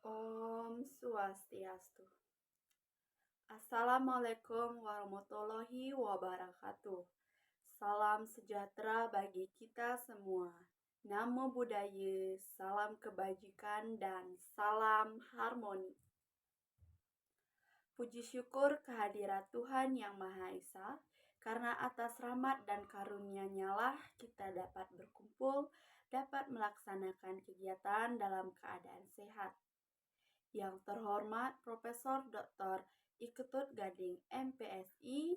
Om Swastiastu. Assalamualaikum warahmatullahi wabarakatuh. Salam sejahtera bagi kita semua. Namo Buddhaya, salam kebajikan dan salam harmoni. Puji syukur kehadirat Tuhan Yang Maha Esa, karena atas rahmat dan karunia-Nya lah kita dapat berkumpul, dapat melaksanakan kegiatan dalam keadaan sehat. Yang terhormat Profesor Dr. Iketut Gading MPSI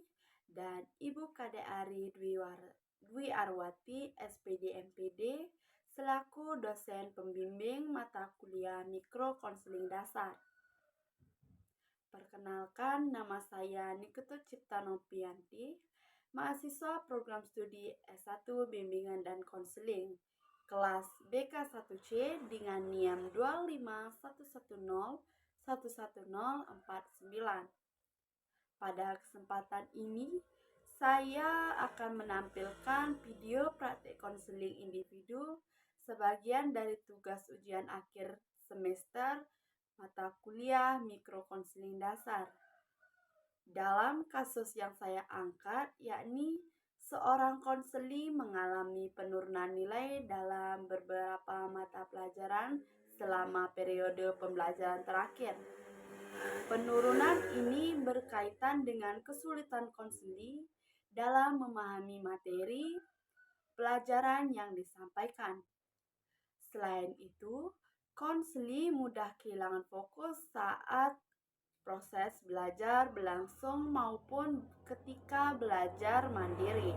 dan Ibu Kade Ari Dwi Arwati SPD MPD selaku dosen pembimbing mata kuliah Mikro Konseling Dasar. Perkenalkan, nama saya Niketut Cipta Nopianti, mahasiswa program studi S1 Bimbingan dan Konseling, kelas BK1C dengan NIM 25110110049. Pada kesempatan ini, saya akan menampilkan video praktik konseling individu sebagian dari tugas ujian akhir semester mata kuliah Mikro Konseling Dasar. Dalam kasus yang saya angkat, yakni seorang konseli mengalami penurunan nilai dalam beberapa mata pelajaran selama periode pembelajaran terakhir. Penurunan ini berkaitan dengan kesulitan konseli dalam memahami materi pelajaran yang disampaikan. Selain itu, konseli mudah kehilangan fokus saat proses belajar berlangsung maupun ketika belajar mandiri.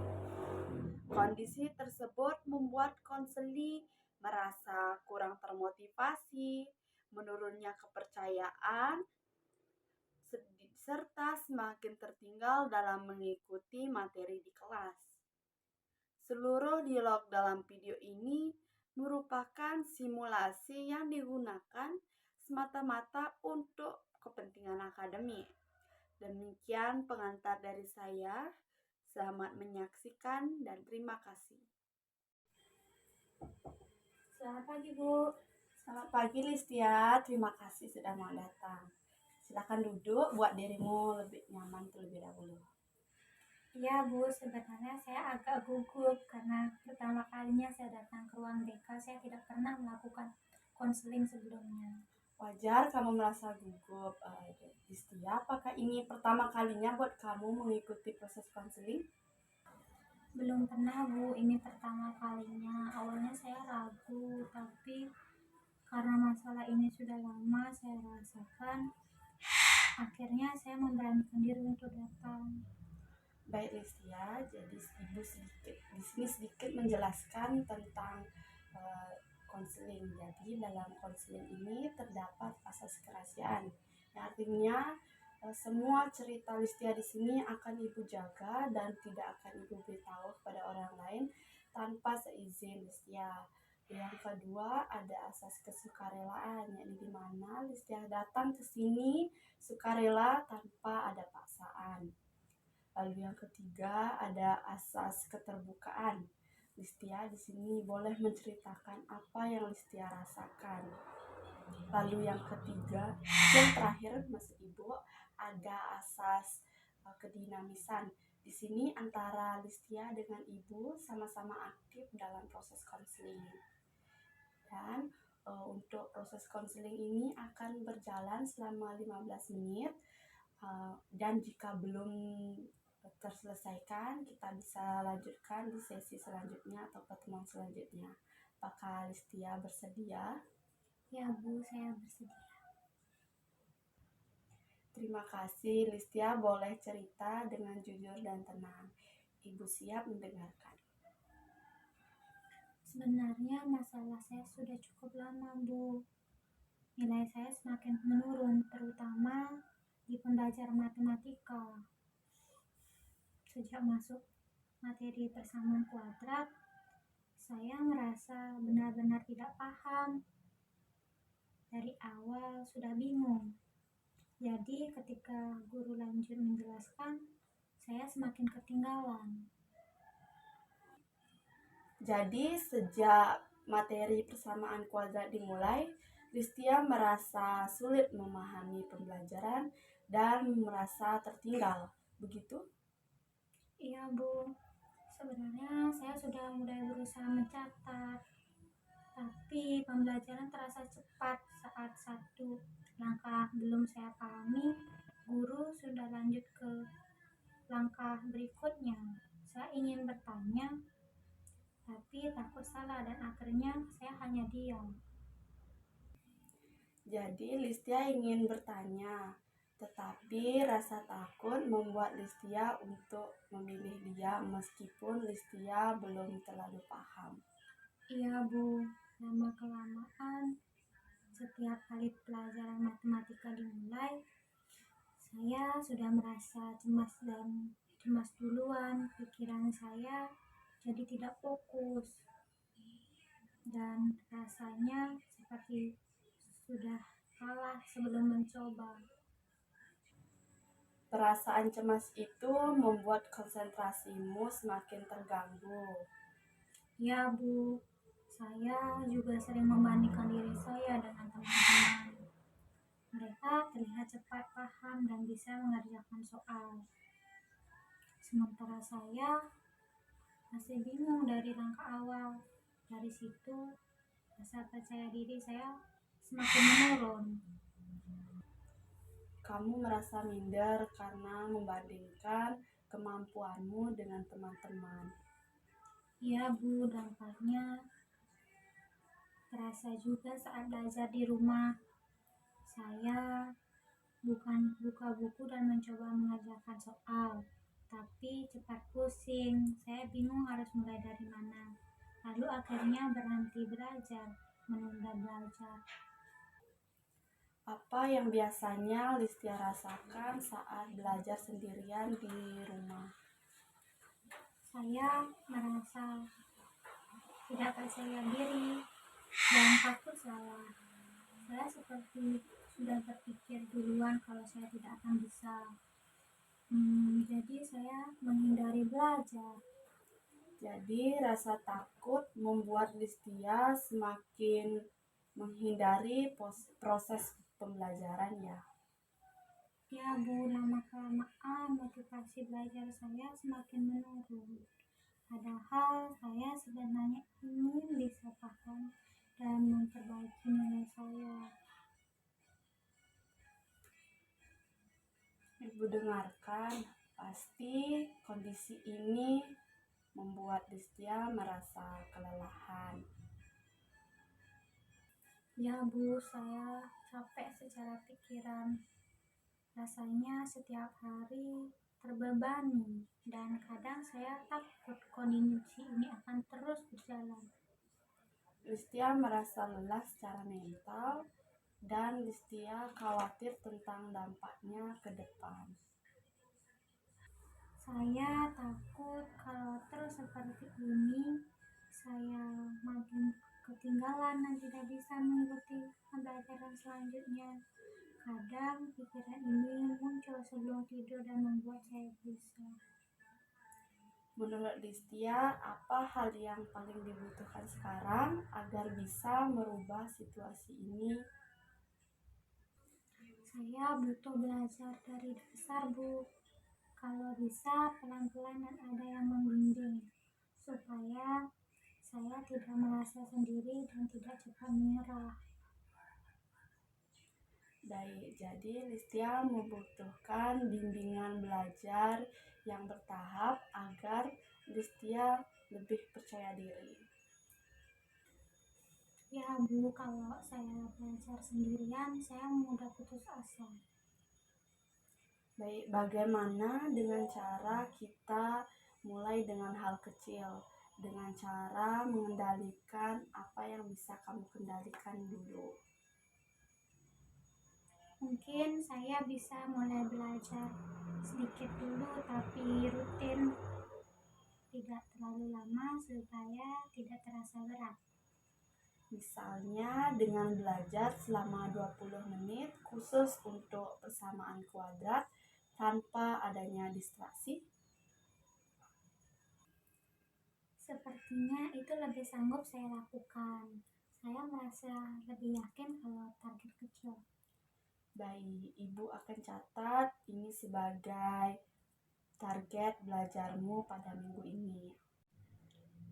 Kondisi tersebut membuat konseli merasa kurang termotivasi, menurunnya kepercayaan, serta semakin tertinggal dalam mengikuti materi di kelas. Seluruh dialog dalam video ini merupakan simulasi yang digunakan semata-mata untuk kepentingan akademik. Demikian pengantar dari saya. Selamat menyaksikan dan terima kasih. Selamat pagi, Bu. Selamat pagi, Listia. Terima kasih sudah mau datang. Silakan duduk, buat dirimu lebih nyaman terlebih dahulu. Iya, Bu. Sebenarnya saya agak gugup karena pertama kalinya saya datang ke ruang BK. Saya tidak pernah melakukan konseling sebelumnya. Wajar kamu merasa gugup, Listia. Apakah ini pertama kalinya buat kamu mengikuti proses konseling? Belum pernah, Bu. Ini pertama kalinya. Awalnya saya ragu, tapi karena masalah ini sudah lama saya rasakan, akhirnya saya memberanikan diri untuk datang. Baik, Listia. Jadi Ibu di sini sedikit menjelaskan tentang konseling. Jadi dalam konseling ini terdapat asas kerahasiaan. Yang artinya semua cerita Listia di sini akan Ibu jaga dan tidak akan Ibu beritahu kepada orang lain tanpa seizin Listia. Yang kedua, ada asas kesukarelaan, yakni di mana Listia datang ke sini sukarela tanpa ada paksaan. Lalu yang ketiga, ada asas keterbukaan. Listia di sini boleh menceritakan apa yang Listia rasakan. Lalu yang ketiga, yang terakhir, Mas Ibu, ada asas kedinamisan. Di sini antara Listia dengan Ibu sama-sama aktif dalam proses konseling. Dan untuk proses konseling ini akan berjalan selama 15 menit. Dan jika belum terselesaikan, kita bisa lanjutkan di sesi selanjutnya atau pertemuan selanjutnya. Apakah Listia bersedia? Ya, Bu, saya bersedia. Terima kasih, Listia. Boleh cerita dengan jujur dan tenang. Ibu siap mendengarkan. Sebenarnya masalah saya sudah cukup lama, Bu. Nilai saya semakin menurun, terutama di pembelajaran matematika. Sejak masuk materi persamaan kuadrat, saya merasa benar-benar tidak paham. Dari awal sudah bingung. Jadi ketika guru lanjut menjelaskan, saya semakin ketinggalan. Jadi sejak materi persamaan kuadrat dimulai, Listia merasa sulit memahami pembelajaran dan merasa tertinggal. Begitu? Iya Bu, sebenarnya saya sudah mulai berusaha mencatat, tapi pembelajaran terasa cepat saat satu langkah belum saya pahami, guru sudah lanjut ke langkah berikutnya. Saya ingin bertanya, tapi takut salah dan akhirnya saya hanya diam. Jadi Listia ingin bertanya, tetapi rasa takut membuat Listia untuk memilih dia meskipun Listia belum terlalu paham. Iya Bu, lama-kelamaan setiap kali pelajaran matematika dimulai, saya sudah merasa cemas duluan. Pikiran saya jadi tidak fokus dan rasanya seperti sudah kalah sebelum mencoba. Perasaan cemas itu membuat konsentrasimu semakin terganggu. Ya Bu, saya juga sering membandingkan diri saya dengan teman-teman. Mereka terlihat cepat paham dan bisa mengerjakan soal. Sementara saya masih bingung dari langkah awal. Dari situ, rasa percaya diri saya semakin menurun. Kamu merasa minder karena membandingkan kemampuanmu dengan teman-teman. Ya Bu, dampaknya terasa juga saat belajar di rumah. Saya bukan buka buku dan mencoba mengerjakan soal, tapi cepat pusing. Saya bingung harus mulai dari mana. Lalu akhirnya berhenti belajar, menunda belajar. Apa yang biasanya Listia rasakan saat belajar sendirian di rumah? Saya merasa tidak percaya diri dan takut salah. Saya seperti sudah berpikir duluan kalau saya tidak akan bisa. Jadi saya menghindari belajar. Jadi rasa takut membuat Listia semakin menghindari proses pembelajaran ya. Ya Bu, lama-kelamaan motivasi belajar saya semakin menurun. Padahal saya sebenarnya ingin bisa paham dan memperbaiki nilai saya. Ibu dengarkan, pasti kondisi ini membuat Listia merasa kelelahan. Ya Bu, saya capek secara pikiran. Rasanya setiap hari terbebani dan kadang saya takut kondisi ini akan terus berjalan. Listia merasa lelah secara mental dan Listia khawatir tentang dampaknya ke depan. Saya takut kalau terus seperti ini, saya makin ketinggalan dan tidak bisa mengikuti pembelajaran selanjutnya. Kadang pikiran ini muncul sebelum tidur dan membuat saya gelisah. Menurut Listia, apa hal yang paling dibutuhkan sekarang agar bisa merubah situasi ini? Saya butuh belajar dari dasar Bu. Kalau bisa pelan-pelan dan ada yang membimbing, supaya saya tidak merasa sendiri dan tidak cepat menyerah. Baik, jadi Listia membutuhkan bimbingan belajar yang bertahap agar Listia lebih percaya diri. Ya Bu, kalau saya belajar sendirian, saya mudah putus asa. Baik, bagaimana dengan cara kita mulai dengan hal kecil, dengan cara mengendalikan apa yang bisa kamu kendalikan dulu. Mungkin saya bisa mulai belajar sedikit dulu tapi rutin, tidak terlalu lama supaya tidak terasa berat. Misalnya dengan belajar selama 20 menit khusus untuk persamaan kuadrat tanpa adanya distraksi. Sepertinya itu lebih sanggup saya lakukan. saya merasa lebih yakin kalau target kecil. Baik, Ibu akan catat ini sebagai target belajarmu pada minggu ini.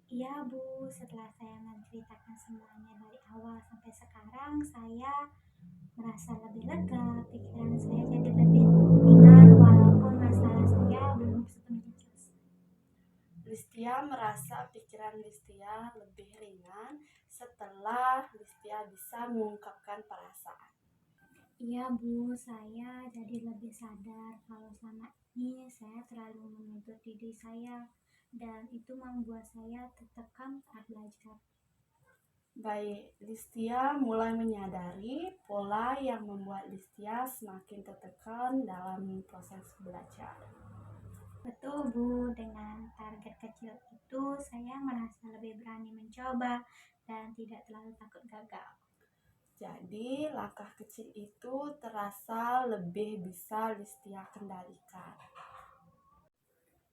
Iya Bu, setelah saya menceritakan semuanya dari awal sampai sekarang, saya merasa lebih lega, pikiran saya jadi lebih ringan walaupun masalah saya belum sepenuhnya selesai. Listia merasa pikiran Listia lebih ringan setelah Listia bisa mengungkapkan perasaan. Iya Bu, saya jadi lebih sadar kalau selama ini saya terlalu menuntut diri saya dan itu membuat saya tertekan saat belajar. Baik, Listia mulai menyadari pola yang membuat Listia semakin tertekan dalam proses belajar. Betul Bu, dengan target kecil itu saya merasa lebih berani mencoba dan tidak terlalu takut gagal. Jadi, langkah kecil itu terasa lebih bisa Listia kendalikan.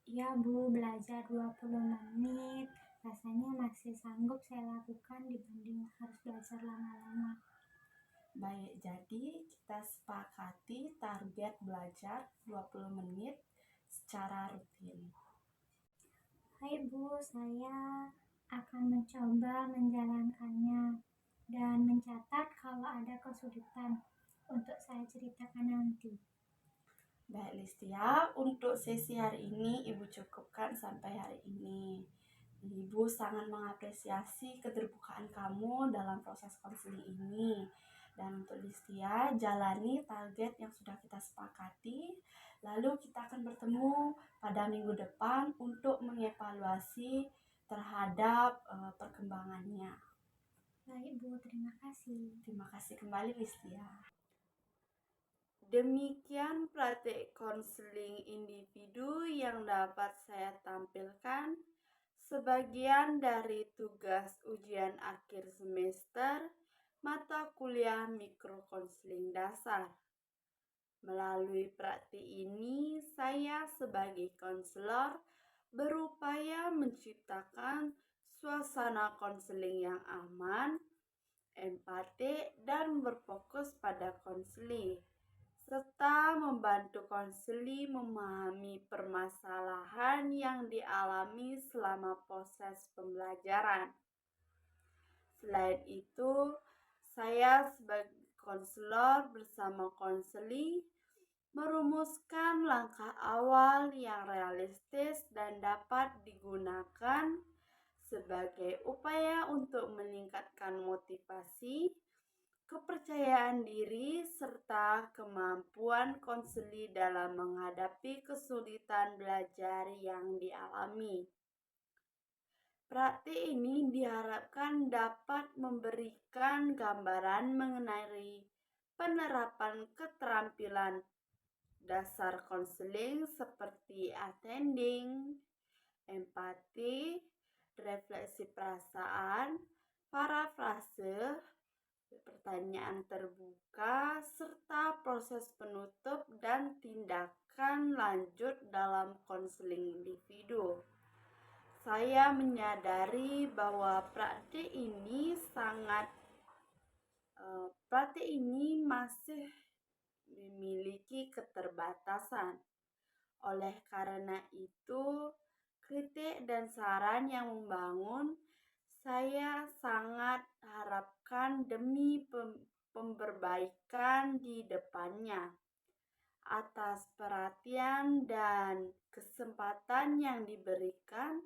Iya Bu, belajar 20 menit rasanya masih sanggup saya lakukan dibanding harus belajar lama-lama. Baik, jadi kita sepakati target belajar 20 menit secara rutin. Hai Bu, saya akan mencoba menjalankannya dan mencatat kalau ada kesulitan untuk saya ceritakan nanti. Baik Listia, untuk sesi hari ini Ibu cukupkan sampai hari ini. Ibu sangat mengapresiasi keterbukaan kamu dalam proses konseling ini. Dan untuk Listia, jalani target yang sudah kita sepakati. Lalu kita akan bertemu pada minggu depan untuk mengevaluasi terhadap perkembangannya. Baik Bu, terima kasih. Terima kasih kembali Listia. Demikian praktik konseling individu yang dapat saya tampilkan sebagian dari tugas ujian akhir semester mata kuliah mikrokonseling dasar. Melalui praktik ini, saya sebagai konselor berupaya menciptakan suasana konseling yang aman, empatik, dan berfokus pada konseling, serta membantu konseli memahami permasalahan yang dialami selama proses pembelajaran. Selain itu, saya sebagai konselor bersama konseli merumuskan langkah awal yang realistis dan dapat digunakan sebagai upaya untuk meningkatkan motivasi, kepercayaan diri, serta kemampuan konseli dalam menghadapi kesulitan belajar yang dialami. Praktik ini diharapkan dapat memberikan gambaran mengenai penerapan keterampilan dasar konseling seperti attending, empati, refleksi perasaan, parafrase, pertanyaan terbuka, serta proses penutup dan tindakan lanjut dalam konseling individu. Saya menyadari bahwa praktik ini masih memiliki keterbatasan. Oleh karena itu, kritik dan saran yang membangun saya sangat harapkan demi pemberbaikan di depannya. Atas perhatian dan kesempatan yang diberikan,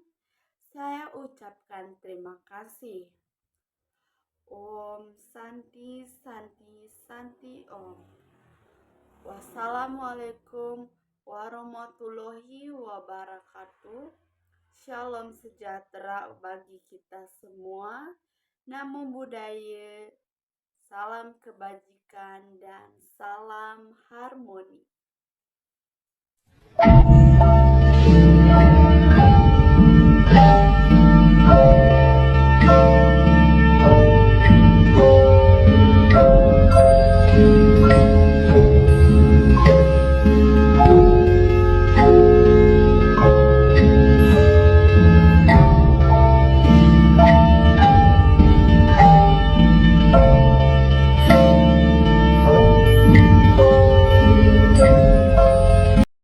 saya ucapkan terima kasih. Om Santi Santi Santi Om. Wassalamualaikum warahmatullahi wabarakatuh. Shalom sejahtera bagi kita semua. Namo Buddhaya. Salam kebajikan dan salam harmoni.